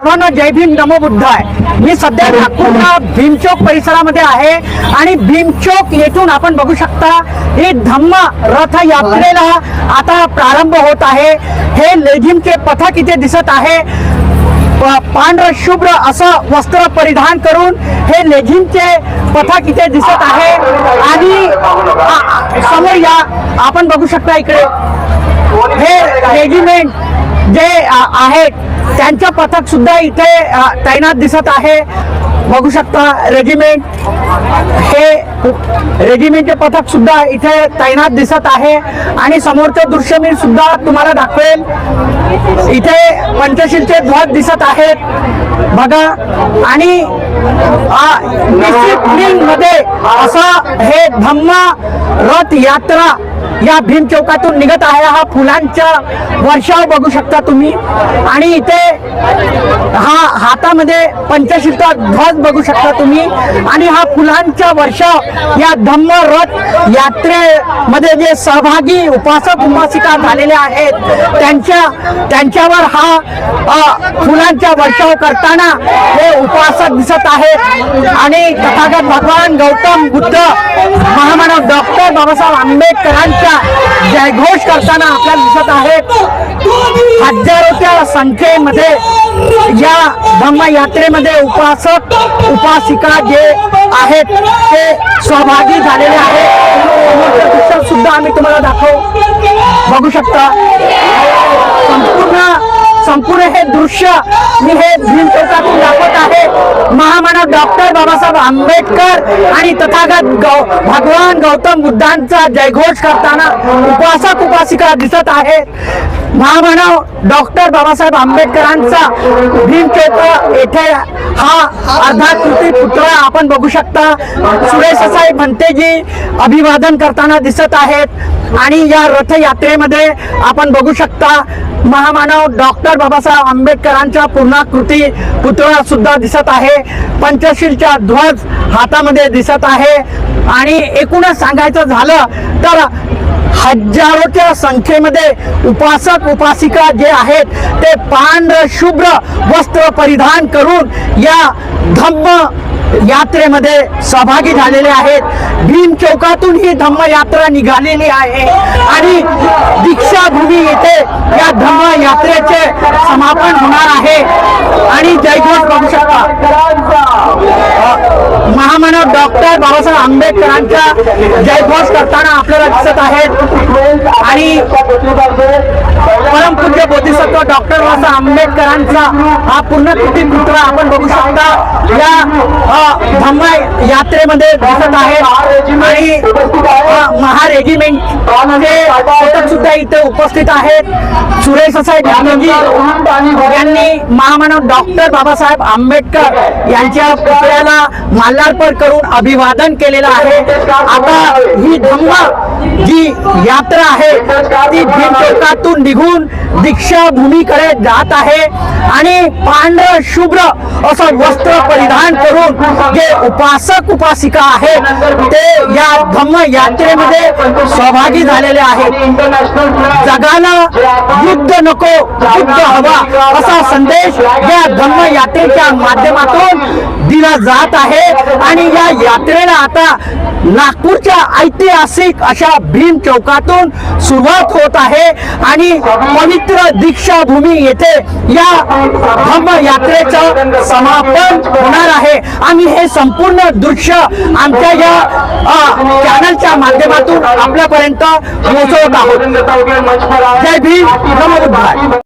सर्वांना जय भीम नमो बुद्धाय। मी सध्या नागपूरच्या भीमचौक परिसरामध्ये आहे आणि भीमचौक येथून आपण बघू शकता ही धम्म रथ यात्रेला आता प्रारंभ होत आहे। हे लेझिमचे पथक इथे दिसत आहे। पांढर शुभ्र असं वस्त्र परिधान करून हे लेझिमचे पथक इथे दिसत आहे आणि समोर या आपण बघू शकता इकडे हे रेजिमेंट जे आहेत त्यांचा पथक सुद्धा इथे तैनात दिसत आहे। बघू शकता रेजिमेंट हे रेजिमेंटचे पथक सुद्धा इथे तैनात दिसत आहे आणि समोरचं दृश्य मी सुद्धा तुम्हाला दाखवेल। इथे पंचशीलचे ध्वज दिसत आहेत बघा आणि डिसिप्लिन मध्ये असं हे धम्म रथ यात्रा या भीम चौकातून निघत आहे। हा फुलांचा वर्षाव बघू शकता तुम्ही आणि इथे हा हातामध्ये पंचशीलचा ध्वज बघू शकता तुम्ही आणि हा फुलांचा वर्षाव या धम्म रथ यात्रेमध्ये जे सहभागी उपासक उपासिका झालेले आहेत त्यांच्यावर हा फुलांचा वर्षाव करताना हे उपासक दिसत आहेत आणि तथागत भगवान गौतम बुद्ध महामानव डॉक्टर बाबासाहेब आंबेडकरांच्या जयघोष करताना आपल्याला दिसत आहेत। हजारोच्या संख्येमध्ये या धम्म यात्रेमध्ये उपासक उपासिका जे आहेत ते सहभागी झालेले आहेत। सुद्धा आम्ही तुम्हाला दाखवू बघू शकता। संपूर्ण हे दृश्य मी हे भीम चौकातून दाखवत आहे। महामानव डॉक्टर बाबासाहेब आंबेडकर आणि तथागत भगवान गौतम बुद्धांचा जयघोष करताना उपासक उपासिका दिसत आहेत। महामानव डॉक्टर बाबासाहेब आंबेडकरांचा भीम चौक येथे हा अर्धाकृती पुतळा आपण बघू शकता। सुरेश साहेब म्हणतेजी अभिवादन करताना दिसत आहेत आणि या रथयात्रेमध्ये आपण बघू शकता महामानव डॉक्टर बाबासाहेब आंबेडकरांचा पूर्णाकृती पुतळा सुद्धा दिसत आहे। पंचशीलचा ध्वज हातामध्ये दिसत आहे आणि एकूणच सांगायचं झालं तर हजारोच्या संख्येमध्ये उपासक उपासिका जे आहेत ते पांढर शुभ्र वस्त्र परिधान करून या धम्म यात्रेमध्ये सहभागी झालेले आहेत। भीम चौकातून ही धम्म यात्रा निघालेली आहे आणि दीक्षाभूमी येथे या धम्म यात्रेचे समापन होणार आहे आणि जयघोष बघू शकता। महामानव डॉक्टर बाबासाहेब आंबेडकरांचा जयघोष करताना आपल्याला दिसत आहेत आणि परमपूज्य बोधिसत्व डॉक्टर बाबासाहेब आंबेडकरांचा हा पूर्णकृती पुतळा आपण बघू शकता या धम्म यात्रेमध्ये दिसत आहे आणि महा रेजिमेंट पथक सुद्धा इथे उपस्थित आहेत। सुरेश साहेब यांनी महामानव डॉक्टर बाबासाहेब आंबेडकर यांच्या पुतळ्याला माल्यार्पण करून अभिवादन केलेलं आहे। आता ही धम्म जी यात्रा आहे ती भीम चौकातून निघून दीक्षाभूमीकडे जात आहे आणि पांढर शुभ्र असं वस्त्र परिधान करून जे उपासक उपासिका आहेत ते या धम्म यात्रेमध्ये सहभागी झालेले आहेत। जगाला युद्ध नको युद्ध हवा असा संदेश या धम्म यात्रेच्या माध्यमातून दिला जात आहे आणि या यात्रेला आता नागपूरच्या ऐतिहासिक अशा भीम चौकातून सुरुवात होत आहे आणि पवित्र दीक्षाभूमी येथे या धम्म यात्रेचं समापन होणार आहे। आम्ही हे संपूर्ण दृश्य आमच्या या चॅनलच्या माध्यमातून आपल्यापर्यंत पोहोचवत आहोत। जय भीम नमो बुद्धाय।